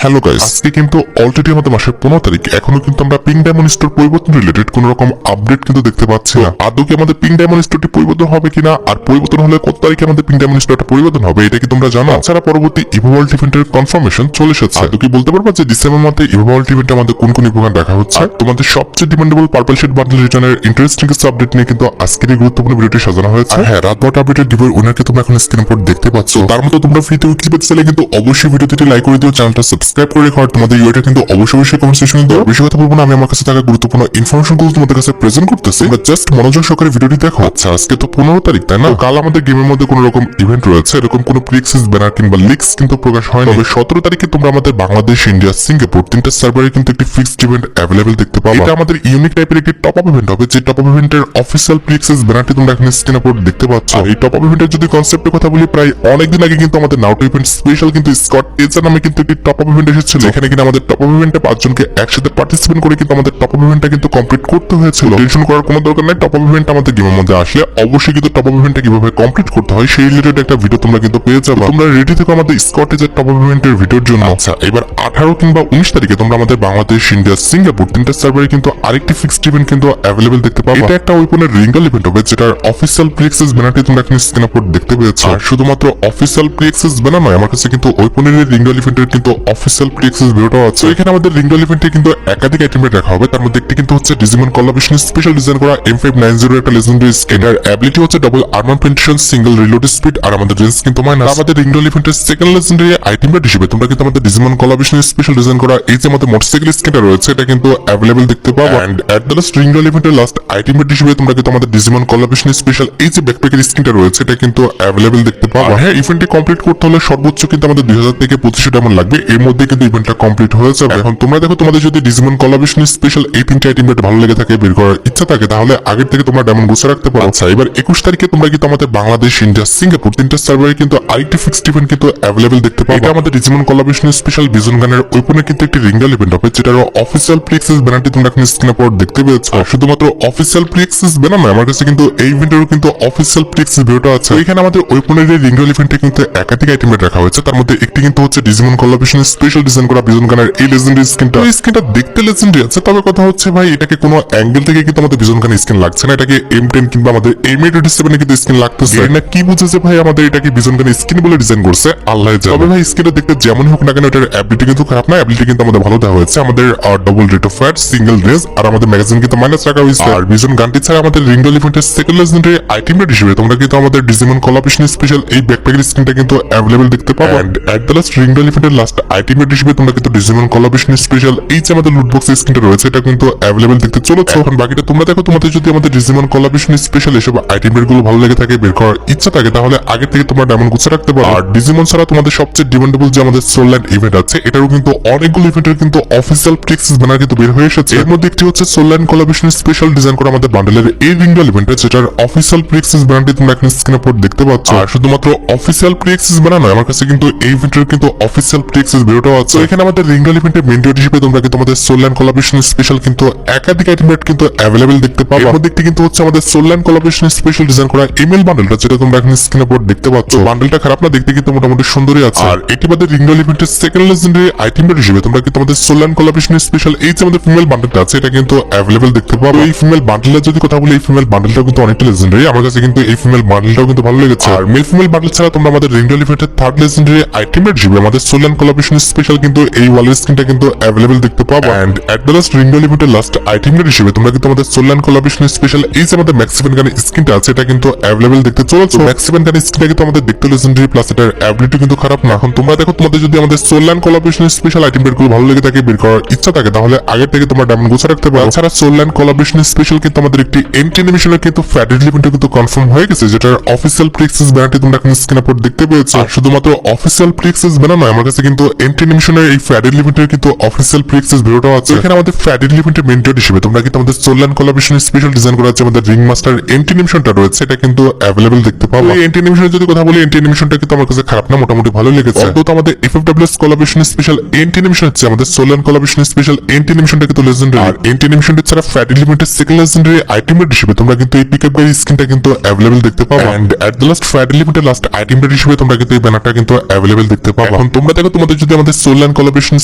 Hello guys, আজকে কিন্তু already আমাদের মাসের 15 তারিখ, এখনো কিন্তু আমরা পিঙ্ক ডায়মন্ড স্টোর পরিবর্তন রিলেটেড কোন রকম আপডেট কিন্তু দেখতে পাচ্ছি না। আদৌ কি আমাদের পিঙ্ক ডায়মন্ড স্টোরটি পরিবর্তন হবে কিনা, আর পরিবর্তন হলে কত তারিখে আমাদের পিঙ্ক ডায়মন্ড স্টোরটা পরিবর্তন হবে, এটা কি তোমরা জানো? তাছাড়া পরবর্তী ইভো ওয়ার্ল্ড ইভেন্টের কনফার্মেশন চলে এসেছে। আদৌ কি বলতে পারবা যে ডিসেম্বর মাসে ইভো ওয়ার্ল্ড ইভেন্টে আমাদের কোন কোন ইভেন্ট রাখা হচ্ছে? তোমাদের সবচেয়ে ডিমান্ডেবল পার্পল শেড বান্ডেল রিটার্নের ইন্টারেস্টিং কিছু আপডেট নিয়ে কিন্তু আজকের এই গুরুত্বপূর্ণ ভিডিওটি সাজানো হয়েছে। হ্যাঁ, রাত 12টা আপডেটের ডিভোর উইনারকে তোমরা এখন স্ক্রিনের উপর দেখতে পাচ্ছ। তার মতো তোমরা ফ্রিতে উইকলি পেতে চাইলে কিন্তু অবশ্যই ভিডিওতে লাইক করে দিও, চ্যানেলটা সাবস্ক্রাইব করে রেখো। তোমাদের ইউটা কিন্তু অবশ্যই কমেন্ট সেকশনে দাও। বেশি কথা বলবো না, আমি আমার কাছে থাকা গুরুত্বপূর্ণ ইনফরমেশন গুলো তোমাদের কাছে প্রেজেন্ট করতেছি। তোমরা জাস্ট মনোযোগ সহকারে ভিডিওটি দেখো। আচ্ছা, আজকে তো 15 তারিখ, তাই না? কাল আমাদের গেমের মধ্যে কোন রকম ইভেন্ট রয়েছে, এরকম কোনো প্রিএক্সেস ব্যানার কিংবা লিক্স কিন্তু প্রকাশ হয়নি। তবে 17 তারিখে তোমরা আমাদের বাংলাদেশ, ইন্ডিয়া, সিঙ্গাপুর তিনটা সার্ভারে কিন্তু একটি ফিক্সড ইভেন্ট অ্যাভেলেবল দেখতে পাবে। এটা আমাদের ইউনিক টাইপের একটি টপ আপ ইভেন্ট হবে, যে টপ আপ ইভেন্টের অফিসিয়াল প্রিএক্সেস ব্যানারটি তোমরা এখানে স্ক্রিনের উপর দেখতে পাচ্ছ। আর এই টপ আপ ইভেন্টের যদি কনসেপ্টের কথা বলি, প্রায় অনেকদিন আগে কিন্তু আমাদের নাউটো ইভেন্ট স্পেশাল কিন্তু স্কট এজার নামে কিন্তু একটি টপ আপ ইভেন্ট এসেছিল। এখানে কিন্তু আমাদের টপ আপ ইভেন্টে 5 জনকে একসাথে পার্টিসিপেট করে কিন্তু আমাদের টপ আপ ইভেন্টটা কিন্তু কমপ্লিট করতে হয়েছিল। টেনশন করার কোনো দরকার নাই, টপ আপ ইভেন্ট আমাদের গেমের মধ্যে আসলে অবশ্যই কিন্তু টপ আপ ইভেন্টটা কিভাবে কমপ্লিট করতে হয় সেই রিলেটেড একটা ভিডিও তোমরা কিন্তু পেয়ে যাবে। তোমরা রেডি থেকো আমাদের স্কট এজার টপ আপ ইভেন্টের ভিডিওর জন্য। আচ্ছা, এবার 18 কিংবা 19 তারিখে তোমরা আমাদের বাংলাদেশ, ইন্ডিয়া, সিঙ্গাপুর তিনটা সার্ভারে কিন্তু আরেকটি ফিক্সড ইভেন্ট কিন্তু অ্যাভেলেবল দেখতে পাবে। এটা একটা ওয়েপনের রিঙ্গল ইভেন্ট হবে, যেটার অফিসিয়াল প্রিএক্সেস ব্যানারটি তোমরা এখানে স্ক্রিনের উপর দেখতে পেয়েছো। আর শুধুমাত্র অফিসিয়াল প্রিএক্সেস ব্যানার নয়, আমার কাছে কিন্তু ওয়েপনের রিঙ্গল ইভেন্টের কিন্তু অফিসিয়াল প্রিএক্সেস ভিডিওটাও আছে। এখানে আমাদের রিঙ্গল ইভেন্টে কিন্তু একাধিক আইটেম রাখা হবে। তার মধ্যে একটি কিন্তু হচ্ছে ডিজিমন কোলাবরেশন স্পেশাল ডিজাইন করা M590 একটা লেজেন্ডারি স্কিন। এর অ্যাবিলিটি হচ্ছে double armour penetration, single reload speed, আর আমাদের রেঞ্জ কিন্তু মাইনাস। আমাদের রিঙ্গল ইভেন্টের সেকেন্ড লেজেন্ডারি আইটেম হিসেবে তোমরা কিন্তু আমাদের ডিজিমন কোলাবরেশন স্পেশাল ডিজাইন করা এই যে আমাদের মোটরসাইকেল স্কিনটা রয়েছে, এটা কিন্তু অ্যাভেলেবল দেখতে পাবো। এন্ড এট দ্য লাস্ট রিঙ্গল ইভেন্টের লাস্ট আইটেম হিসেবে তোমরা কিন্তু আমাদের ডিজিমন কোলাবরেশন স্পেশাল এই যে ব্যাকপ্যাকের স্কিনটা রয়েছে, এটা কিন্তু অ্যাভেলেবল দেখতে পাবো। হ্যাঁ, ইভেন্টটি কমপ্লিট করতে হলে সর্বোচ্চ কিন্তু আমাদের 2000 থেকে 2500 ডায়মন্ড লাগবে। এর মধ্যে কিন্তু ইভেন্টটা কমপ্লিট হয়ে যাবে। এখন তোমরা দেখো, তোমাদের যদি ডিজিমন কোলাবরেশন স্পেশাল এই তিনটা আইটেম ভালো লেগে থাকে, বের করার ইচ্ছা থাকে, তাহলে আগের থেকে তোমরা ডায়মন্ড গুছিয়ে রাখতে পারো। আচ্ছা, এবার 21 তারিখে তোমরা কিন্তু আমাদের বাংলাদেশ, ইন্ডিয়া, সিঙ্গাপুর তিনটা সার্ভারে কিন্তু আরেকটি ফিক্সড ইভেন্ট কিন্তু অ্যাভেলেবল দেখতে পাবো। এটা আমাদের ডিজিমন কোলাবরেশন স্পেশাল বিজন গানের ওপেনে কিন্তু একটি রিঙ্গল ইভেন্ট হবে, যেটার অফিসিয়াল প্রিএক্সেস ব্যানারটি তোমরা এখানে স্ক্রিনের উপর দেখতে পেয়েছো। শুধুমাত্র অফিসিয়াল প্রিএক্সেস ব্যানার নয়, আমার কাছে কিন্তু এই ইভেন্টেরও কিন্তু অফিসিয়াল প্রিএক্সেস ভিডিওটা আছে। এখানে আমাদের ওপেনের রিঙ্গল ইভেন্টে কিন্তু একাধিক আইটেম রাখা হয়েছে। তার মধ্যে একটি কিন্তু হচ্ছে ডিজিমন কোলাবরেশন স্পেশাল ডিজাইন করা বিজন গানের এই লেজেন্ডারি স্কিনটা। এই স্কিনটা দেখতে লেজেন্ডারি আছে, তবে কথা হচ্ছে ভাই, এটাকে কোনো অ্যাঙ্গেল থেকে কিন্তু আমাদের বিজন গানের স্কিন লাগছে না। এটাকে M10 কিংবা আমাদের M887 কিন্তু স্কিন লাগতেছে না। কি বুঝেছে ভাই আমাদের এটাকে বিজন গানের স্কিন বলে ডিজাইন করছে, আল্লাহ জানে। তবে ভাই, স্কিনটা দেখতে যেমনই হোক না কেন, এটার অ্যাবিলিটি কিন্তু খারাপ না। অ্যাবিলিটি কিন্তু আমাদের ভালো দেওয়া হয়েছে। আমাদের double rate of fire, single range, আর আমাদের ম্যাগাজিন কিন্তু মাইনাস রাখা হয়েছে। আর বিজন গানটি ছাড়া আমাদের রিঙ্গল ইভেন্টের সেকেন্ড লেজেন্ডারি আইটেম রেট হিসেবে তোমরা কিন্তু আমাদের ডিজিমন কোলাবরেশন স্পেশাল এই ব্যাকপ্যাকের স্কিনটা কিন্তু অ্যাভেলেবল দেখতে পাবো। এন্ড এট দ্য লাস্ট রিঙ্গল ইভেন্টের লাস্ট আইটেম রেট হিসেবে তোমরা কিন্তু ডিজিমন কোলাবরেশন স্পেশাল এই যে আমাদের লুট বক্স স্কিনটা রয়েছে, এটা কিন্তু অ্যাভেলেবল দেখতে চলেছে। এখন বাকিটা তোমরা দেখো। তোমাদের যদি আমাদের ডিজিমন কোলাবরেশন স্পেশাল এসব আইটেম রেট গুলো ভালো লেগে থাকে, বের করার ইচ্ছা থাকে, তাহলে আগে থেকে তোমরা ডায়মন্ড গুছিয়ে রাখতে পারো। আর ডিজিমন ছাড়া তোমাদের সবচেয়ে ডিমান্ডেবল যে আমাদের সোলল্যান্ড ইভেন্ট আছে, এটারও কিন্তু অনেকগুলো ইভেন্টের কিন্তু অফিসিয়াল প্রিএক্সেস ব্যানার কিন্তু বের হয়ে এসেছে। এর মধ্যে একটি হচ্ছে সোলল্যান্ড কোলাবরেশন স্পেশাল ডিজাইন করা আমাদের বান্ডেলের এই রিঙ্গল ইভেন্টে, যেটার অফিসিয়াল প্রিএক্সেস ব্যানারটি তোমরা এখানে স্ক্রিনের উপর দেখতে পাচ্ছ। আর শুধুমাত্র অফিসিয়াল প্রিএক্সেস ব্যানার নয়, আমার কাছে কিন্তু এই ইভেন্টের কিন্তু অফিসিয়াল প্রিএক্সেস ভিডিওটাও আছে। এখানে আমাদের রিঙ্গল ইভেন্টের মেইন ডেট হিসেবে তোমরা কিন্তু আমাদের সোলল্যান্ড কোলাবরেশন স্পেশাল কিন্তু একাধিক আইটেম রেট কিন্তু অ্যাভেলেবল দেখতে পাবো। এর মধ্যে একটি কিন্তু হচ্ছে আমাদের সোলল্যান্ড কোলাবরেশন স্পেশাল ডিজাইন করা ইমেল বান্ডেলটা, যেটা তোমরা এখানে স্ক্রিনের উপর দেখতে পাচ্ছ। বান্ডেলটা খারাপ না, দেখতে কিন্তু মোটামুটি সুন্দরই আছে। আর এটি বাদে রিঙ্গল ইভেন্টের সেকেন্ড লেজেন্ডারি আইটেম রেট হিসেবে তোমরা কিন্তু আমাদের সোলল্যান্ড কোলাবরেশন স্পেশাল এই যে আমাদের ফিমেল বান্ডেলটা আছে, এটা কিন্তু অ্যাভেলেবল দেখতে পাবো। এই ফিমেল বান্ডেলের যদি কথা বলি, এই ফিমেল বান্ডেলটা কিন্তু অনেকটা লেজেন্ডারি। আমার কাছে কিন্তু এই ফিমেল বান্ডেলটাও কিন্তু ভালো লেগেছে। আর মেল ফিমেল বান্ডেল ছাড়া তোমরা আমাদের রিঙ্গল ইভেন্টের থার্ড লেজেন্ডারি আইটেম রেট হিসেবে আমাদের সোলল্যান্ড কোলাবরেশন স্পেশাল কিন্তু এই ওয়ালের স্কিনটা কিন্তু অ্যাভেলেবল দেখতে পাবো। এন্ড এট দ্য লাস্ট রিঙ্গল ইভেন্টের লাস্ট আইটেম রেট হিসেবে তোমরা কিন্তু আমাদের সোলল্যান্ড কোলাবরেশন স্পেশাল এই যে আমাদের ম্যাক্সিভেন গানের স্কিনটা আছে, এটা কিন্তু অ্যাভেলেবল দেখতে চলেছে। ম্যাক্সিভেন গানের স্কিনটা কিন্তু আমাদের দেখতে লেজেন্ডারি, প্লাস এটার অ্যাবিলিটি কিন্তু খারাপ না। এখন তোমরা দেখো, তোমাদের যদি আমাদের সোলল্যান্ড কোলাবরেশন স্পেশাল আইটেম রেট গুলো ভালো লেগে থাকে, বের করার ইচ্ছা থাকে, তাহলে আগের থেকে তোমরা ডায়মন্ড গুছিয়ে রাখতে পারো। এছাড়া সোলল্যান্ড কোলাবরেশন স্পেশাল কিন্তু আমাদের একটি এন্টি অ্যানিমেশনের কিন্তু ফ্যাটেড ইভেন্ট কিন্তু কনফার্ম হয়ে গেছে, যেটার অফিসিয়াল প্রিএক্সেস ব্যানারটি তোমরা এখন স্ক্রিনের উপর দেখতে পেয়েছো। আর শুধুমাত্র অফিসিয়াল প্রিএক্সেস ব্যানার নয়, আমার কাছে কিন্তু এন্টি অ্যানিমেশনের এই ফ্যাটেড ইভেন্টের কিন্তু অফিসিয়াল প্রিএক্সেস ভিডিওটাও আছে। এখানে আমাদের ফ্যাটেড ইভেন্টের মেইন ডেট হিসেবে তোমরা কিন্তু আমাদের সোলল্যান্ড কোলাবরেশন স্পেশাল ডিজাইন করা আছে আমাদের রিং মাস্টার এন্টি অ্যানিমেশনটা রয়েছে, এটা কিন্তু অ্যাভেলেবল দেখতে পাবো। এই এন্টি অ্যানিমেশনের যদি কথা বলি, এন্টি অ্যানিমেশনটা কিন্তু আমার কাছে খারাপ না, মোটামুটি ভালো লেগেছে। তো আমাদের FFWS collaboration special anti animation হচ্ছে আমাদের সোলল্যান্ড কোলাবরেশন স্পেশাল এন্টি অ্যানিমেশনটা কিন্তু লেজেন্ডারি। আর এন্টি অ্যানিমেশনটা ছাড়া ফ্যাটেড ইভেন্টের সেকেন্ড লেজেন্ডারি আইটেম রেট হিসেবে তোমরা কিন্তু এই পিকআপ গাড়ির স্কিনটা কিন্তু অ্যাভেলেবল দেখতে পাবো। এন্ড এট দ্য লাস্ট ফ্যাটেড ইভেন্টের লাস্ট আইটেম রেট হিসেবে তোমরা কিন্তু এই ব্যানারটা কিন্তু অ্যাভেলেবল দেখতে পাবো। এখন তোমরা দেখো, তোমাদের যদি আমাদের তোমাদের সোল অ্যান্ড কোলাবরেশন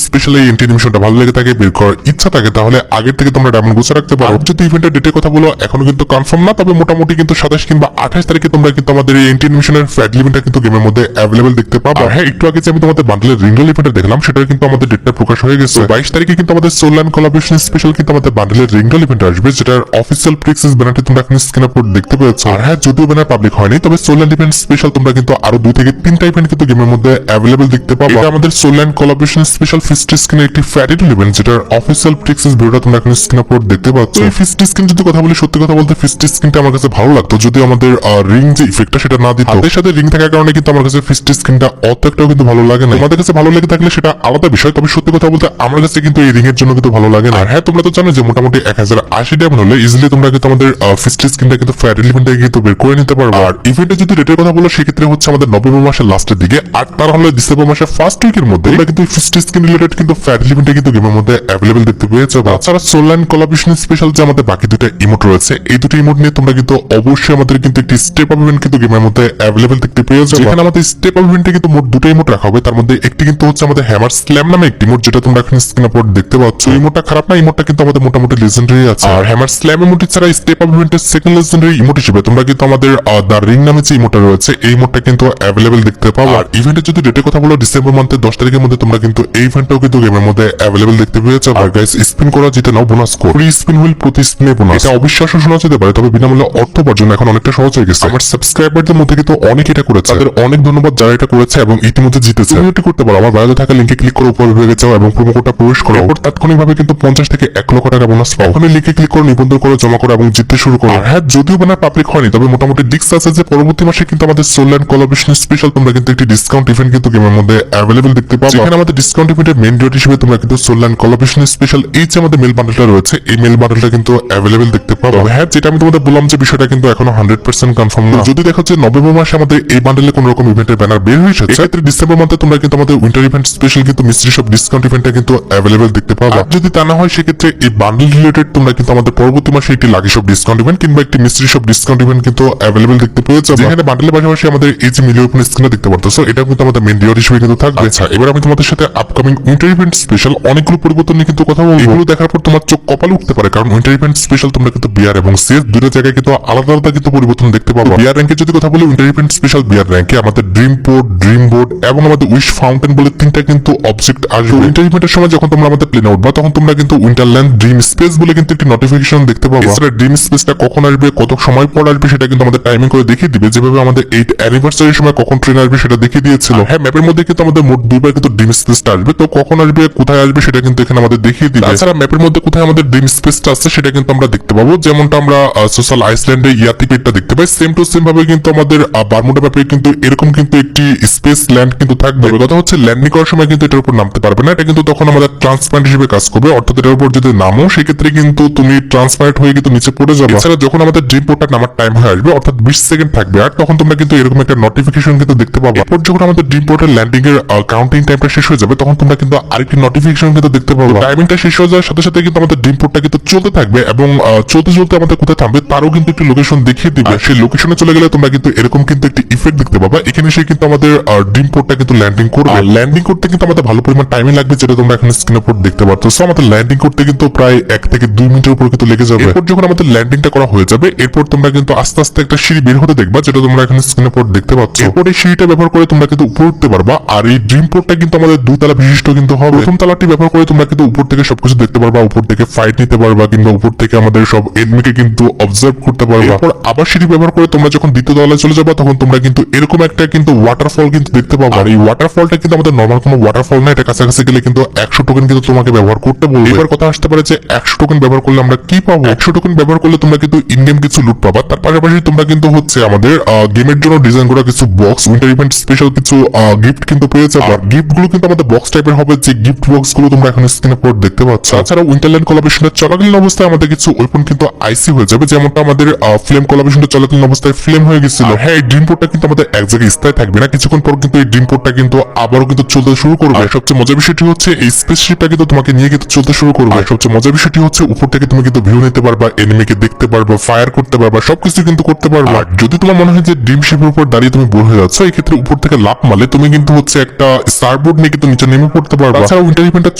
স্পেশাল এই এন্ট্রি অ্যানিমেশনটা ভালো লেগে থাকে, বের করার ইচ্ছা থাকে, তাহলে আগের থেকে তোমরা ডায়মন্ড গুছা রাখতে পারো। যদি ইভেন্টের ডেটের কথা বলো এখনো কিন্তু কনফার্ম না, তবে মোটামুটি কিন্তু 27 কিংবা 28 তারিখে তোমরা কিন্তু আমাদের এই এন্ট্রি অ্যানিমেশনের ফ্যাট লিমিটটা কিন্তু গেমের মধ্যে অ্যাভেলেবল দেখতে পাবো। হ্যাঁ, একটু আগে যে আমি তোমাদের বান্ডেলের রিঙ্গল ইভেন্টটা দেখলাম সেটা কিন্তু আমাদের ডেটটা প্রকাশ হয়ে গেছে। 22 তারিখে কিন্তু আমাদের সোল অ্যান্ড কোলাবরেশন স্পেশাল কিন্তু আমাদের বান্ডেলের রিঙ্গল ইভেন্ট আসবে, যেটার অফিসিয়াল প্রিক্সেস ব্যানারটি তোমরা এখন স্ক্রিনে উপর দেখতে পেয়েছো। আর হ্যাঁ, যদিও ব্যানার পাবলিক হয়নি, তবে সোল অ্যান্ড ইভেন্ট স্পেশাল তোমরা কিন্তু আরো 2 থেকে 3টা ইভেন্ট কিন্তু গেমের মধ্যে অ্যাভেলেবল দেখতে পাবো। এটা আমাদের soul and collaboration special feast স্ক্রিনের একটি ফ্যাটেড ইভেন্ট, যেটার অফিসিয়াল প্রিক্সেস ভিডিওটা তোমরা এখন স্ক্রিনে উপর দেখতে পাচ্ছ। এই ফিস্ট স্ক্রিন যদি কথা বলি, সত্যি কথা বলতে ফিস্ট স্ক্রিনটা আমার কাছে ভালো লাগতো, যদি আমাদের রিং যে ইফেক্টটা সেটা না দিত। হাতের সাথে রিং থাকার কারণে কিন্তু আমার কাছে ফিস্ট স্ক্রিনটা অত একটাও কিন্তু ভালো লাগে না। আমাদের কাছে ভালো লেগে থাকলে সেটা আলাদা বিষয়, তবে সত্যি কথা বলতে আমার কাছে কিন্তু এই রিং এর জন্য কিন্তু ভালো লাগে না। আর হ্যাঁ, তোমরা তো জানো যে মোটামুটি 1080 ডায়মন্ড হলে ইজিলি তোমরা কিন্তু আমাদের ফিস্ট স্ক্রিনটা কিন্তু ফ্যাটেড ইভেন্টে কিন্তু বের করে নিতে পারবে। আর ইভেন্টে যদি রেটের কথা বলো, সেক্ষেত্রে হচ্ছে আমাদের নভেম্বর মাসের লাস্টের দিকে, আর তার হলে ডিসেম্বর মাসের ফার্স্ট উইকের মধ্যে তোমরা কিন্তু ফিস্ট স্ক্রিন রিলেটেড কিন্তু ফ্যাটেড ইভেন্টে কিন্তু গেমের মধ্যে অ্যাভেলেবল দেখতে পেয়েছো। তাছাড়া সোল অ্যান্ড কোলাবরেশন স্পেশাল যে আমাদের বাকি দুটো ইমোট রয়েছে, এই দুটো ইমোট নিয়ে তোমরা কিন্তু অবশ্যই আমাদের কিন্তু একটি স্টেপ আপ ইভেন্ট কিন্তু গেমের মধ্যে অ্যাভেলেবল দেখতে পেয়েছো। যেখানে আমাদের স্টেপ আপ ইভেন্টে কিন্তু মোট দুটো ইমোট রাখা হবে, তার মধ্যে একটি কিন্তু হচ্ছে আমাদের হ্যামার স্ল্যাম নামে একটি ইমোট, যেটা তোমরা এখন স্ক্রিনে উপর দেখতে পাচ্ছ। এই ইমোটটা খারাপ না, ইমোটটা কিন্তু আমাদের মোটামুটি লেজেন্ডারি আছে। আর হ্যামার স্ল্যাম ইমোট ছাড়া স্টেপ আপ ইভেন্টের সেকেন্ড লেজেন্ডারি ইমোট হিসেবে তোমরা কিন্তু আমাদের দা রিং নামে যে ইমোটটা রয়েছে, এই ইমোটটা কিন্তু অ্যাভেলেবল দেখতে পাবো। আর ইভেন্টের যদি ডেটের কথা বলো, ডিসেম্বর মান্থের 10 তারিখের মধ্যে তোমরা কিন্তু এই ইভেন্টটাও কিন্তু গেমের মধ্যে অ্যাভেলেবল দেখতে পেয়েছো। আর গাইস, স্পিন করা জিতে নাও bonus code, free spin wheel প্রতি স্পিনে বোনাস। এটা অবিশ্বাস্য শোনা যেতে পারে, তবে বিনামূল্যে অর্থ উপার্জন এখন অনেকটা সহজ হয়ে গেছে। আমার সাবস্ক্রাইবারদের মধ্যে কিন্তু অনেক এটা করেছে, তাদের অনেক ধন্যবাদ যারা এটা করেছে এবং ইতিমধ্যে জিতেছে। তুমি এটি করতে পারো, আমার বায়োতে থাকা লিঙ্কে ক্লিক করে উপরে হয়ে যাও এবং প্রোমো কোডটা প্রবেশ করো, এরপর তাৎক্ষণিকভাবে কিন্তু 50 থেকে 1 লক্ষ টাকা বোনাস পাও। আমি লিঙ্কে ক্লিক করে নিবন্ধন করে জমা করো এবং জিততে শুরু করো। আর হ্যাঁ, যদিও ব্যানার পাবলিক হয়নি, তবে মোটামুটি ডিস্ক আছে যে পরবর্তী মাসে কিন্তু আমাদের সোল অ্যান্ড কোলাবরেশন স্পেশাল তোমরা কিন্তু একটি ডিসকাউন্ট ইভেন্ট কিন্তু গেমের মধ্যে অ্যাভেলেবল দেখতে পাবো। এখানে আমাদের ডিসকাউন্ট ইভেন্টের মেইন রেট হিসেবে তোমরা কিন্তু সোল অ্যান্ড কোলাবরেশন স্পেশাল এই যে আমাদের মেল বান্ডেলটা রয়েছে, এই মেল বান্ডেলটা কিন্তু অ্যাভেলেবল দেখতে পাবো। হ্যাঁ, যেটা আমি তোমাদের বললাম যে বিষয়টা কিন্তু এখনো 100% কনফার্ম না। যদি দেখা যাচ্ছে নভেম্বর মাসে আমাদের এই বান্ডেলে কোন রকম ইভেন্টের ব্যানার বের হয়ে এসেছে, সেক্ষেত্রে ডিসেম্বর মাসে তোমরা কিন্তু আমাদের উইন্টার ইভেন্ট স্পেশাল কিন্তু মিস্ট্রি শপ ডিসকাউন্ট ইভেন্টটা কিন্তু অ্যাভেলেবল দেখতে পাবো। যদি তা না হয়, সেক্ষেত্রে এই বান্ডেল রিলেটেড তোমরা কিন্তু আমাদের পরবর্তী মাসে একটি লাকি শপ ডিসকাউন্ট ইভেন্ট কিংবা একটি মিস্ট্রি শপ ডিসকাউন্ট ইভেন্ট কিন্তু অ্যাভেলেবল দেখতে পেয়ে যাবে, যেখানে বান্ডেলের পাশাপাশি আমাদের এই যে মিলিয়ন স্ক্রিনে দেখতে পারতেছো, এটা কিন্তু আমাদের মেইন ডিওর হিসেবে কিন্তু থাকবে। আচ্ছা, এবার আমি তোমাদের সাথে আপকামিং উইন্টার ইভেন্ট স্পেশাল অনেকগুলো পরিবর্তন নিয়ে কিন্তু কথা বলবো। এগুলো দেখার পর তোমার চোখ কপালে উঠতে পারে, কারণ উইন্টার ইভেন্ট স্পেশাল তোমরা কিন্তু বিআর এবং সিএস দুটো জায়গায় কিন্তু আলাদা আলাদা কিন্তু পরিবর্তন দেখতে পাবো। বিআর র্যাঙ্কে যদি কথা বলি, উইন্টার ইভেন্ট স্পেশাল বিআর র্যাঙ্কে আমাদের ড্রিম পোর্ট, ড্রিম বোর্ড এবং আমাদের উইশ ফাউন্টেন বলে 3টা কিন্তু অবজেক্ট আসবে। উইন্টার ইভেন্টের সময় যখন তোমরা আমাদের প্লেনে উঠবা, তখন তোমরা কিন্তু উইন্টারল্যান্ড ড্রিম স্পেস বলে কিন্তু একটি নোটিফিকেশন দেখতে পাবো। এছাড়া ড্রিম স্পেসটা কখন আসবে, কত সময় পর আসবে, সেটা কিন্তু আমাদের টাইমিং করে দেখিয়ে দিবে, যেভাবে আমাদের 8th অ্যানিভার্সারির সময় কখন ট্রেন আসবে সেটা দেখিয়ে দিয়েছিল। হ্যাঁ, ম্যাপের মধ্যে কিন্তু আমাদের মোট 2বার কিন্তু ড্রিম স্পেসটা আসবে, তো কখন আসবে, কোথায় আসবে, সেটা কিন্তু এখানে আমাদের দেখিয়ে দিবে। তাছাড়া ম্যাপের মধ্যে কোথায় আমাদের ড্রিম স্পেসটা আছে সেটা কিন্তু আমরা দেখতে পাবো, যেমনটা আমরা সোশ্যাল আইসল্যান্ডে ইয়াতি পেটটা দেখতে পাই, সেম টু সেম ভাবে কিন্তু আমাদের বারমুডা ম্যাপে কিন্তু এরকম কিন্তু একটি স্পেস ল্যান্ড কিন্তু থাকবে। কথা হচ্ছে ল্যান্ডিং করার সময় কিন্তু এটার উপর নামতে পারবে না, এটা কিন্তু তখন আমাদের ট্রান্সপারেন্ট হিসেবে কাজ করবে, অর্থাৎ এটার উপর যদি নামো সেক্ষেত্রে কিন্তু তুমি ট্রান্সপারেন্ট হয়ে কিন্তু নিচে পড়ে যাবে। এছাড়া যখন আমাদের ড্রিম পোর্টটা নামার টাইম হয়ে আসবে, অর্থাৎ 20 সেকেন্ড থাকবে, আর তখন তোমরা কিন্তু এরকম একটা নোটিফিকেশন কিন্তু দেখতে পাবে। এরপর যখন আমাদের ড্রিম পোর্টের ল্যান্ডিং এর কাউন্টিং টাইমটা শেষ হয়ে যাবে, তখন তোমরা কিন্তু আরেকটি নোটিফিকেশন কিন্তু দেখতে পাবে। টাইমিংটা শেষ হয়ে যাওয়ার সাথে সাথে কিন্তু আমাদের ড্রিম পোর্টটা কিন্তু চলতে থাকবে এবং চলতে চলতে আমাদের কোথায় থামবে তারও কিন্তু একটি লোকেশন দেখিয়ে দিবে। সেই লোকেশনে চলে গেলে তোমরা কিন্তু এরকম কিন্তু একটি ইফেক্ট দেখতে পাবা, এখানে সে কিন্তু আমাদের ড্রিম পোর্টটা কিন্তু ল্যান্ডিং করবে। ল্যান্ডিং করতে কিন্তু আমাদের ভালো পরিমাণ টাইমিং লাগবে, যেটা তোমরা এখানে স্ক্রিনের উপর দেখতে পাচ্ছ। সো আমাদের ল্যান্ডিং করতে কিন্তু প্রায় 1 থেকে 2 মিনিটের উপর কিন্তু লেগে যাবে। এরপর যখন আমাদের ল্যান্ডিংটা করা হয়ে যাবে, এরপর তোমরা কিন্তু আস্তে আস্তে একটা সিঁড়ি বের হতে দেখবা, যেটা তোমরা এখানে স্ক্রিনের উপর দেখতে পাচ্ছ। এরপর এই সিঁড়িটা ব্যবহার করে তোমরা কিন্তু উপর উঠতে পারবা। আর এই ড্রিম পোর্টটা কিন্তু আমাদের 2 তলা বিশিষ্ট কিন্তু হবে। প্রথম তলাটি ব্যবহার করে তোমরা কিন্তু উপর থেকে সবকিছু দেখতে পারবা, উপর থেকে ফাইট নিতে পারবা, কিংবা উপর থেকে আমাদের সব এনিমিকে কিন্তু অবজার্ভ করতে পারবা। এরপর আবার সিঁড়ি ব্যবহার করে তোমরা যখন দ্বিতীয় তলায় চলে যাবা, তখন তোমরা কিন্তু এরকম একটা কিন্তু ওয়াটারফল কিন্তু দেখতে পাবো। আর এই ওয়াটারফলটা কিন্তু আমাদের নরমাল কোনো ওয়াটারফল না, এটা কাছাকাছি গেলে কিন্তু 100 টোকেন কিন্তু তোমাকে ব্যবহার করতে বলবে। এবার কথা আসতে পারে যে 100 টোকেন ব্যবহার করলে আমরা কি পাবো। 100 টোকেন ব্যবহার করলে তোমরা কিন্তু ইন গেম কিছু লুট পাবা, তার পাশাপাশি তোমরা কিন্তু হচ্ছে আমাদের গেমের জন্য ডিজাইন করা কিছু বক্স, উইন্টার ইভেন্ট স্পেশাল কিছু গিফট কিন্তু পেয়ে যাবে। আর গিফট গুলো কিন্তু আমাদের বক্স টাইপের হবে, যে গিফট বক্স গুলো তোমরা এখন স্ক্রিনে পর দেখতে পাচ্ছ। তাছাড়া উইন্টারল্যান্ড কোলাবরেশনের চলাকালীন অবস্থায় আমাদের কিছু ওয়েপন কিন্তু আইসি হয়ে যাবে, যেমনটা আমাদের ফ্লেম কোলাবরেশনটা চলাকালীন অবস্থায় ফ্লেম হয়ে গেছিল। হ্যাঁ, এই ড্রিম পোর্টটা কিন্তু আমাদের এক জায়গায় স্থায়ী থাকবে না, কিছুক্ষণ পর কিন্তু এই ড্রিম পোর্টটা কিন্তু আবারও কিন্তু চলতে শুরু করবে। সবচেয়ে মজার বিষয়টি হচ্ছে এই স্পেসশিপটা কিন্তু তোমাকে নিয়ে কিন্তু চলতে শুরু করবে। সবচেয়ে মজার বিষয়টি হচ্ছে উপর থেকে তুমি কিন্তু ভিউ নিতে পারবা, এনিমিকে দেখতে পারবা, ফায়ার করতে পারবা, সবকিছু কিন্তু করতে পারবা। যদি তোমার মনে হয় যে ড্রিম শিপের উপর দাঁড়িয়ে তুমি বোর হয়ে যাচ্ছ, এই ক্ষেত্রে উপর থেকে লাফ মারলে তুমি কিন্তু হচ্ছে একটা সার্বোর্ড নিয়ে কিন্তু নিচে নেমে পড়তে পারবা। তাছাড়া উইন্টার ইভেন্টটা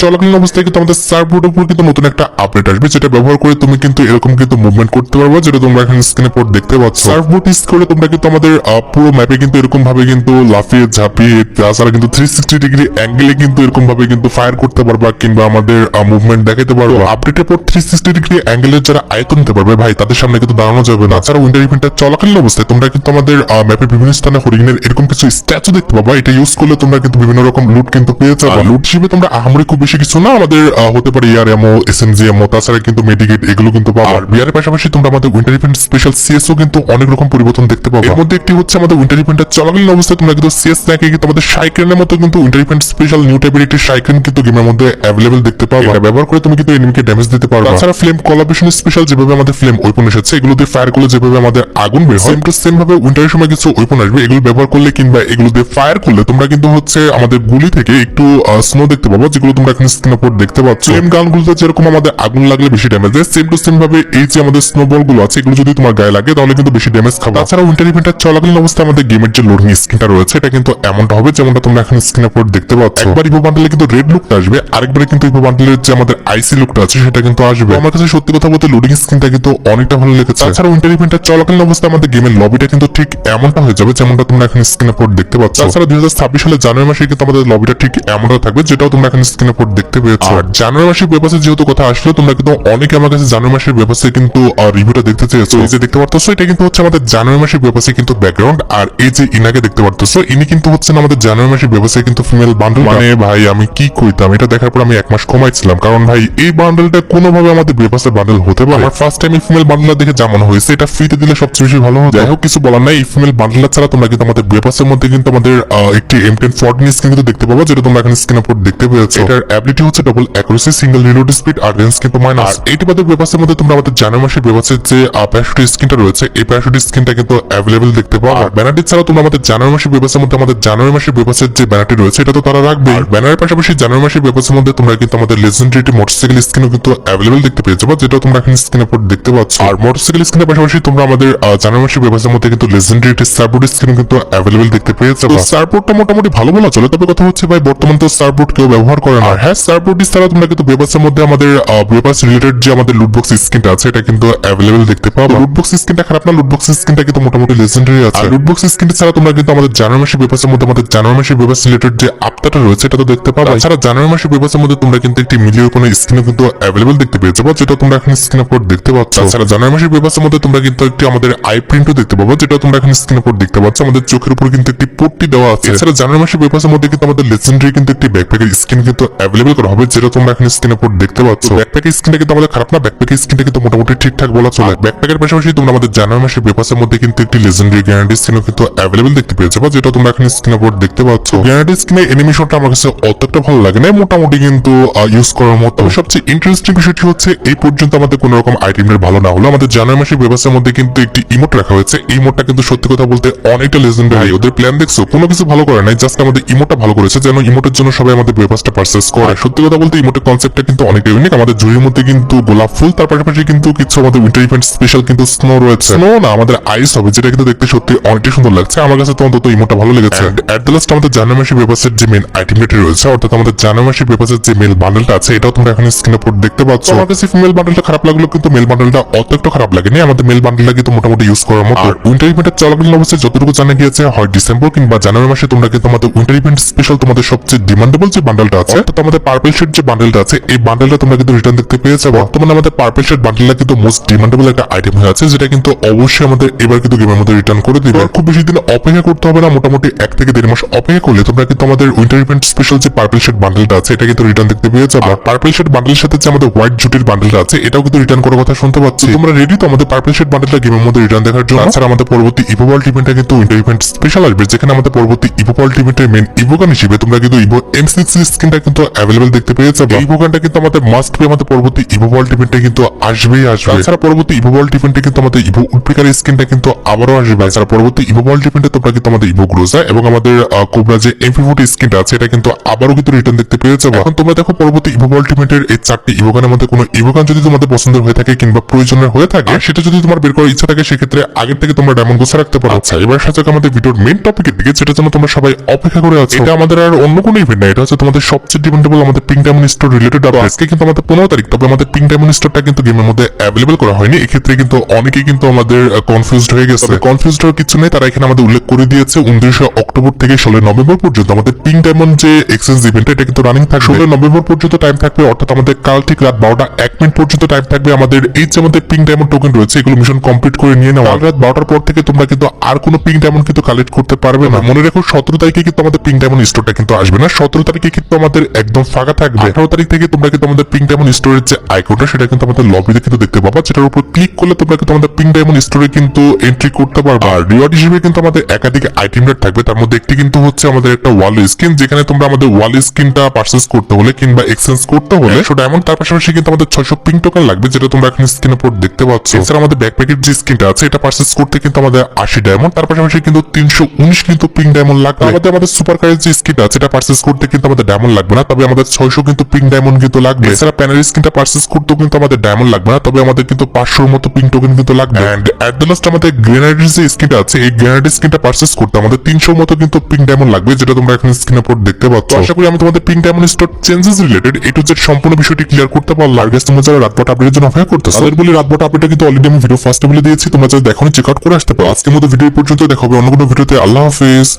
চলাকালীন অবস্থায় কিন্তু আমাদের সার্ফবোর্ডের উপর কিন্তু নতুন একটা আপডেট আসবে, যেটা ব্যবহার করে তুমি কিন্তু এরকম কিন্তু মুভমেন্ট করতে পারবা, যেটা তোমরা এখানে স্ক্রিনে পর দেখতে পাচ্ছ। সার্ফবোর্ড ইউজ করে তোমরা কিন্তু আমাদের পুরো ম্যাপে কিন্তু এরকম ভাবে কিন্তু লাফিয়ে ঝাঁপিয়ে, তাছাড়া কিন্তু 360 ডিগ্রি অ্যাঙ্গেলে কিন্তু এরকম ভাবে কিন্তু ফায়ার করতে পারবা কিংবা আমাদের মুভমেন্ট দেখাতে পারবা। আপডেটের পর 360 ডিগ্রি অ্যাঙ্গেলের যারা আয়তন নিতে পারবে ভাই, তাদের সামনে কিন্তু দাঁড়ানো যাবে না। তাছাড়া উইন্টার ইভেন্টটা চলাকালীন অবস্থায় তোমরা কিন্তু আমাদের ম্যাপের বিভিন্ন স্থানে হরিণের এরকম কিছু স্ট্যাচু দেখতে পাবা। এটা ইউজ করলে তোমরা কিন্তু বিভিন্ন রকম লুট কিন্তু পেয়ে যাবে। লুট হিসেবে তোমরা আহামরি খুব বেশি কিছু না, আমাদের হতে পারে ইয়ার এমও, এসএমজি এমও, তাছাড়া কিন্তু মেডিকেট এগুলো কিন্তু পাবা। আর বিয়ারের পাশাপাশি তোমরা আমাদের উইন্টার ইভেন্ট স্পেশাল সিএসও কিন্তু অনেক রকম পরিবর্তন দেখতে পাবা। এর মধ্যে একটি হচ্ছে আমাদের উইন্টার ইভেন্টের চলাকালীন অবস্থায় তোমরা কিন্তু সিএস র্যাঙ্কে কিন্তু আমাদের সাইক্রেনের মতো কিন্তু উইন্টার ইভেন্ট স্পেশাল নিউ টাইপের একটি সাইক্রেন কিন্তু গেমের মধ্যে অ্যাভেলেবল দেখতে পাবা। এটা ব্যবহার করে তুমি কিন্তু এনিমিকে ড্যামেজ দিতে পারবা। তাছাড়া ফ্লেম কোলাবরেশন স্পেশাল যেভাবে আমাদের ফ্লেম ওয়েপন এসেছে, এগুলো দিয়ে ফায়ার করলে যেভাবে আমাদের আগুন বের হয়, সেম টু সেম ভাবে উইন্টারের সময় কিছু ওয়েপন আসবে, এগুলো ব্যবহার করলে কিংবা এগুলো দিয়ে ফায়ার করলে তোমরা কিন্তু হচ্ছে আমাদের গুলি থেকে একটু স্নো দেখতে পাবো, যেগুলো তোমরা এখানে স্ক্রিনের উপর দেখতে পাচ্ছ। ফ্লেম গানগুলোতে যেরকম আমাদের আগুন লাগলে বেশি ড্যামেজ দেয়, সেম টু সেম ভাবে এই যে আমাদের স্নোবল গুলো আছে, এগুলো যদি তোমার গায়ে লাগে তাহলে কিন্তু বেশি ড্যামেজ খাবে। তাছাড়া উইন্টার ইভেন্টের চলাকালীন অবস্থায় আমাদের গেমের যে লোডিং স্ক্রিনটা রয়েছে, এটা কিন্তু এমনটা হবে যেমনটা তোমরা এখানে স্ক্রিনের উপর দেখতে পাচ্ছ। একবার ইভো বান্ডেলে কিন্তু রেড লুকটা আসবে, আরেকবারে কিন্তু ইভো বান্ডেলের যে আমাদের আইসি লুকটা আছে সেটা কিন্তু আসবে। আমার কাছে সত্যি কথা বলতে লোডিং স্ক্রিনটা কিন্তু অনেকটা ভালো লেগেছে। তাছাড়া উইন্টার ইভেন্টের চলাকালীন অবস্থায় আমাদের গেমের লবিটা কিন্তু ঠিক এমনটা হয়ে যাবে যেমনটা তোমরা এখানে স্ক্রিনের উপর দেখতে পাচ্ছ। তাছাড়া 2026 সালের জানুয়ারি মাসে কিন্তু আমাদের লবিটা ঠিক এমনটা থাকবে, যেটাও তোমরা এখানে স্ক্রিনের উপর দেখতে পেয়েছো। আর জানুয়ারি মাসের পেপারে যেহেতু কথা আসলো, তোমরা কিন্তু অনেকে আমার কাছে জানুয়ারি মাসের পেপারে কিন্তু রিভিউটা দেখতে চেয়েছো। এই যে দেখতে পারতেছো, এটা কিন্তু হচ্ছে আমাদের জানুয়ারি মাসের পেপারে কিন্তু ব্যাকগ্রাউন্ড। আর এই যে ইনাকে দেখতে পারতেছো, ইনি কিন্তু হচ্ছেন আমাদের জানুয়ারি মাসের পেপারে কিন্তু ফিমেল বান্ডেল। মানে ভাই আমি কি কইতাম, এটা দেখার পর আমি 1 মাস কমাইছিলাম, কারণ ভাই এই বান্ডেলটা কোনোভাবে আমাদের পেপারে বান্ডেল হতে পারে। আমার ফার্স্ট টাইম এই ফিমেল বান্ডেলটা দেখে যা মনে হয়েছে, এটা ফ্রিতে দিলে সবচেয়ে বেশি ভালো হতো। যাই হোক, কিছু বলার নাই, এই ফিমেল বান্ডেলটা ছাড়া তোমরা কিন্তু আমাদের পেপারের মধ্যে কিন্তু আমাদের একটি M1014 স্কিন কিন্তু দেখতে পাবো, যেটা তোমরা এখানে স্ক্রিনের উপর দেখতে পেয়েছো। এটার অ্যাবিলিটি হচ্ছে double accuracy, single reload speed আর রেঞ্জ কিন্তু মাইনাস। এইটি বাদে পেপারের মধ্যে তোমরা আমাদের জানুয়ারি মাসের পেপারের যে প্যারাশুট স্কিনটা রয়েছে, এই প্যারাশুট স্কিনটা কিন্তু অ্যাভেলেবল দেখতে পাবো। আর ব্যানারটি ছাড়াও তোমরা আমাদের জানুয়ারি মাসের পেপারের মধ্যে আমাদের জানুয়ারি মাসের পেপারের যে ব্যানারটি রয়েছে, এটা তো তারা রাখবে। আর ব্যানারের পাশাপাশি জানুয়ারি মাসের পেপারের মধ্যে তোমরা কিন্তু আমাদের লেজেন্ডারি মোটরসাইকেল স্কিনও কিন্তু অ্যাভেলেবল দেখতে পেয়ে যাবে, যেটা তোমরা এখানে স্ক্রিনের উপর দেখতে পাচ্ছ। আর মোটরসাইকেল স্কিনের পাশাপাশি তোমরা আমাদের জানুয়ারি মাসের পেপারের মধ্যে কিন্তু লেজেন্ডারি সার্বোর্ড স্কিনও কিন্তু অ্যাভেলেবল দেখতে পেয়ে যাবে। সার্বোর্ডটা মোটামুটি ভালো বলা চলে, তবে কথা হচ্ছে ভাই বর্তমান তো সার্বোর্ড কেউ ব্যবহার করে না। হ্যাঁ, সার্বোর্ড ছাড়া তোমরা কিন্তু পেপারের মধ্যে আমাদের পেপার রিলেটেড যে আমাদের লুটবক্স স্কিনটা আছে, এটা কিন্তু অ্যাভেলেবল দেখতে পাবো। লুটবক্স স্কিনটা খারাপ না, লুটবক্স স্কিনটা কিন্তু মোটামুটি লেজেন্ডারি আছে। লুটবক্স স্কিনটা ছাড়া তোমরা কিন্তু আমাদের জানুয়ারি মাসের পেপারের মধ্যে আমাদের জানুয়ারি মাসের পেপার রিলেটেড যে আপডেটটা রয়েছে, এটা তো দেখতে পাবো। তাছাড়া জানুয়ারি মাসের পেপারের মধ্যে তোমরা কিন্তু একটি মিলিয়ন কোনো স্কিনও কিন্তু অ্যাভেলেবল দেখতে পেয়ে যাবো, যেটা তোমরা এখানে স্ক্রিনের উপর দেখতে পাচ্ছ। তাছাড়া জানুয়ারি মাসের পেপারের মধ্যে তোমরা কিন্তু একটি আমাদের আই প্রিন্টও দেখতে পাবো, যেটা তোমরা এখানে স্ক্রিনের উপর দেখতে পাচ্ছ। আমাদের চোখের উপর কিন্তু একটি পট্টি দেওয়া আছে। এছাড়া জানুয়ারি মাসের পেপারের মধ্যে কিন্তু আমাদের লেজেন্ডারি কিন্তু একটি ব্যাকপ্যাকের স্কিন কিন্তু অ্যাভেলেবল করা হবে, যেটা তোমরা এখানে স্ক্রিনের উপর দেখতে পাচ্ছ। ব্যাকপ্যাকের স্কিনটা কিন্তু আমাদের খারাপ না, ব্যাকপ্যাকের স্কিনটা কিন্তু মোটামুটি ঠিকঠাক বলা চলে। ব্যাকপ্যাকের পাশাপাশি তোমরা আমাদের জানুয়ারি মাসের পেপারের মধ্যে কিন্তু একটি লেজেন্ডারি গ্যারান্টি স্কিনও কিন্তু অ্যাভেলেবল দেখতে পেয়ে যাবো, যেটা তোমরা এখানে স্ক্রিনের উপর দেখতে পাচ্ছ। গ্যারান্টি স্কিনের অ্যানিমেশনটা আমার কাছে অতটা ভালো লাগে না, মোটামুটি কিন্তু ইউজ করার মতো। সবচেয়ে ইন্টারেস্টিং বিষয়টি হচ্ছে এই পর্যন্ত আমাদের কোনো রকম আইটেমের ভালো না হলো, আমাদের জানুয়ারি মাসের পেপারের মধ্যে কিন্তু একটি ইমোট রাখা হয়েছে। এই ইমোটটা কিন্তু সত্যি কথা বলতে অনেকটা লেজেন্ডারি। ওদের প্ল্যান দেখছো, কোনো কিছু ভালো করে নাই, জাস্ট আমাদের ইমোটটা ভালো করেছে, যেন ইমোটের জন্য সবাই আমাদের পেপারটা পারচেজ করে। সত্যি কথা বলতে ইমোটের কনসেপ্টটা কিন্তু অনেকটা ইউনিক। আমাদের জুড়ির মধ্যে কিন্তু গোলাপ ফুল, তার পাশাপাশি কিন্তু কিছু আমাদের উইন্টার ইভেন্ট স্পেশাল কিন্তু স্নো রয়েছে। স্নো না, আমাদের আইস হবে, যেটা কিন্তু দেখতে সত্যি অনেকটা সুন্দর লাগছে। আমার কাছে তো অন্তত ইমোটটা ভালো লেগেছে। এট দ্য লাস্ট আমাদের জানুয়ারি মাসের পেপারের যে মেন আইটেমটি রয়েছে, অর্থাৎ আমাদের জানুয়ারি মাসের পেপারের যে মেল বান্ডেলটা আছে, এটাও তোমরা এখানে স্ক্রিনের উপর দেখতে পাচ্ছ। আমার কাছে ফিমেল বান্ডেলটা খারাপ লাগলো, কিন্তু মেল বান্ডেলটা অত একটা খারাপ লাগেনি। আমাদের মেল বান্ডেলটা কিন্তু মোটামুটি ইউজ করার মতো। আর উইন্টার ইভেন্টের চলাকালীন অবস্থায় যতটুকু জানা গিয়েছে, হয় ডিসেম্বর কিংবা জানুয়ারি মাসে তোমরা কিন্তু আমাদের উইন্টার ইভেন্ট স্পেশাল তোমাদের সবচেয়ে ডিমান্ডেবল যে বান্ডেলটা আছে, অর্থাৎ আমাদের পার্পল শেড যে বান্ডেলটা আছে, এই বান্ডেলটা তোমরা কিন্তু রিটার্ন দেখতে পেয়েছো। বর্তমানে আমাদের পার্পল শেড বান্ডেলটা কিন্তু মোস্ট ডিমান্ডেবল একটা আইটেম হয়ে আছে, যেটা কিন্তু অবশ্যই আমাদের এবার কিন্তু গেমের মধ্যে রিটার্ন করে দিবে। খুব বেশি দিন অপেক্ষা করতে হবে না, মোটামুটি 1 থেকে 1.5 মাস অপেক্ষা করলে তোমরা কিন্তু আমাদের উইন্টার ইভেন্ট স্পেশাল যে পার্পল শেড বান্ডেলটা আছে, এটা কিন্তু রিটার্ন দেখতে পেয়ে যাবে। পার্পল শেড বান্ডেলের সাথে যে আমাদের হোয়াইট জুটির বান্ডেলটা আছে, এটাও কিন্তু রিটার্ন করার কথা শুনতে পাচ্ছি। তোমরা রেডি তো আমাদের পার্পল শেড বান্ডেলটা গেমের মধ্যে রিটার্ন দেখার জন্য? তাছাড়া আমাদের পরবর্তী ইভো ওয়ার্ল্ড ইভেন্টটা কিন্তু উইন্টার ইভেন্ট স্পেশাল আসবে, যেখানে আমাদের পরবর্তী ইভো ওয়ার্ল্ড ইভেন্টের মেন ইভোগান হিসেবে তোমরা কিন্তু ইভো M6 স্কিনটা কিন্তু অ্যাভেলেবল দেখতে পেয়ে যাবে। এই ইভোগানটা কিন্তু আমাদের মাস্ট বি আমাদের পরবর্তী ইভো ওয়ার্ল্ড ইভেন্টে কিন্তু আসবেই আসবে। তাছাড়া পরবর্তী ইভো ওয়ার্ল্ড ইভেন্টে কিন্তু আমাদের ইভো উডপিকার স্কিনটা কিন্তু আবারও আসবে। তাছাড়া পরবর্তী ইভো ওয়ার্ল্ড ইভেন্টে তোমরা কিন্তু আমাদের ইভো গ্রোজা এবং আমাদের কোবরা যে MP40 স্কিনটা আছে, এটা কিন্তু আবারও কিন্তু রিটার্ন দেখতে পেয়ে যাবে। এখন তোমরা দেখো পরবর্তী ইভো ওয়ার্ল্ড ইভেন্টের এই 4টি ইভোগানের মধ্যে কোনো ইভোগান যদি তোমাদের পছন্দের হয়ে থাকে কিংবা প্রয়োজনের হয়ে থাকে, সেটা যদি তোমার বের করার ইচ্ছা থাকে, সেক্ষেত্রে আগের থেকে তোমরা ডায়মন্ড গোছা রাখতে পারো। আচ্ছা, এবার সাথে আমাদের ভিডিওর মেইন টপিকের দিকে, যেটা জন্য তোমরা সবাই অপেক্ষা করে আছো। এটা আমাদের আর অন্য কোনো ইভেন্ট না, এটা হচ্ছে তোমাদের সবচেয়ে ডিমান্ডেবল আমাদের pink diamond store related update. আজকে কিন্তু আমাদের 15 তারিখ, তবে আমাদের পিঙ্ক ডায়মন্ড স্টোরটা কিন্তু গেমের মধ্যে অ্যাভেলেবল করা হয়নি। এক্ষেত্রে কিন্তু অনেকেই কিন্তু আমাদের কনফিউজড হয়ে গেছে। কনফিউজড হওয়ার কিছু নেই, তারা এখানে আমাদের উল্লেখ করে দিয়েছে 29 অক্টোবর থেকে 16 নভেম্বর পর্যন্ত আমাদের পিঙ্ক ডায়মন্ড যে এক্সচেঞ্জ ইভেন্ট এটা কিন্তু রানিং থাকবে। 16 নভেম্বর পর্যন্ত টাইম থাকবে, অর্থাৎ আমাদের কাল ঠিক রাত 12টা 1 মিনিট পর্যন্ত টাইম থাকবে আমাদের এই যে আমাদের পিঙ্ক ডায়মন্ড টোকেন রয়েছে এগুলো মিশন কমপ্লিট করে নিয়ে নেওয়া। রাত 12টার পর থেকে তোমরা কিন্তু আর কোনো পিঙ্ক ডায়মন্ড কিন্তু কালেক্ট করতে পারবে না। মনে রাখো 17 তারিখে কিন্তু আমাদের পিঙ্ক ডায়মন্ড স্টোরটা কিন্তু আসবে না, 17 তারিখে কিন্তু আমাদের একদম ফাঁকা থাকবে। 18 তারিখ থেকে তোমরা কিন্তু আমাদের পিঙ্ক ডায়মন্ড স্টোরের যে আইকনটা সেটা কিন্তু আমাদের লবিতে কিন্তু দেখতে পাবা, যেটার উপর ক্লিক করলে তোমরা কিন্তু আমাদের পিঙ্ক ডায়মন্ড স্টোরে কিন্তু এন্ট্রি করতে পারবে। আর রিওয়ার্ড হিসেবে কিন্তু আমাদের একাধিক আইটেম রেট থাকবে, তার মধ্যে একটি কিন্তু হচ্ছে আমাদের একটা ওয়াল স্কিন, যেখানে তোমরা আমাদের ওয়াল স্কিনটা পারচেজ করতে হলে কিংবা এক্সচেঞ্জ করতে হলে 100 ডায়মন্ড, তার পাশাপাশি কিন্তু আমাদের 600 পিঙ্ক টোকেন লাগবে, যেটা তোমরা এখন স্ক্রিনের উপর দেখতে পাচ্ছ। এছাড়া আমাদের ব্যাকপ্যাকের যে স্কিনটা আছে এটা পারচেজ করতে কিন্তু আমাদের 80 ডায়মন্ড, তার পাশাপাশি কিন্তু 319 কিন্তু পিঙ্ক ডায়মন্ড লাগবে। আমাদের সুপার কারের যে স্কিনটা আছে এটা পারচেজ করতে কিন্তু আমাদের ডায়মন্ড লাগবে না, তবে আমাদের 600 কিন্তু পিঙ্ক ডায়মন্ড কিন্তু লাগবে। এছাড়া প্যানেল স্কিনটা পারচেজ করতেও কিন্তু আমাদের ডায়মন্ড লাগবে না, তবে আমাদের কিন্তু 500 মতো পিঙ্ক টোকেন কিন্তু লাগবে। এন্ড এট দ্য লাস্ট আমাদের গ্রেনাডের যে স্কিনটা আছে এই গ্রেনাডের স্কিনটা পারচেজ করতে আমাদের 300 মতো কিন্তু পিঙ্ক ডায়মন্ড লাগবে, যেটা তোমরা এখন স্ক্রিনের উপর দেখতে পাচ্ছ। আশা করি আমি তোমাদের pink diamond store changes related A to Z সম্পূর্ণ বিষয়টি ক্লিয়ার করতে পারলাম। আর গাইস তোমরা যারা রাতভর আপডেটের জন্য অপেক্ষা করতেছো তাদের বলি রাতভর আপডেটটা কিন্তু অলরেডি আমি ভিডিও ফার্স্টে বলে দিয়েছি, তোমরা যারা দেখোনি চেক আউট করে আসতে পারো। আজকের মতো ভিডিও পর্যন্ত দেখা হবে অন্য কোনো ভিডিওতে। আল্লাহ হাফেজ।